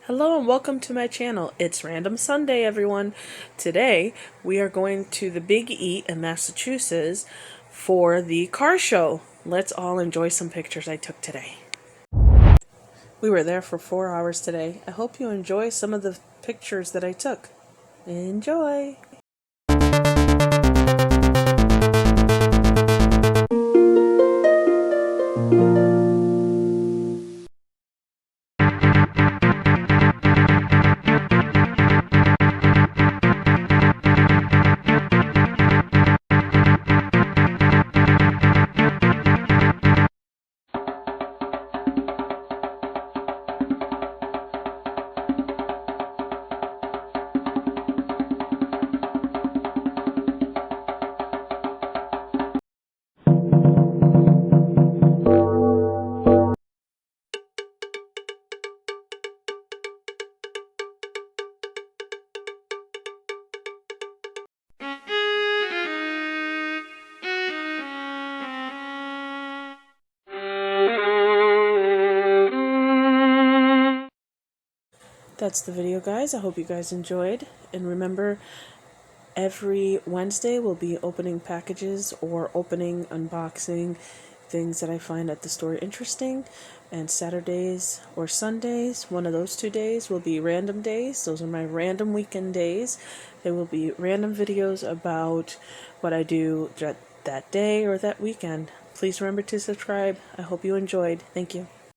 Hello and welcome to my channel. It's Random Sunday, everyone. Today we are going to the Big E in Massachusetts for the car show. Let's all enjoy some pictures I took today. We were there for 4 hours today. I hope you enjoy some of the pictures that I took. Enjoy! That's the video, guys. I hope you guys enjoyed. And remember, every Wednesday we'll be opening packages or unboxing things that I find at the store interesting. And Saturdays or Sundays, one of those 2 days, will be random days. Those are my random weekend days. There will be random videos about what I do that day or that weekend. Please remember to subscribe. I hope you enjoyed. Thank you.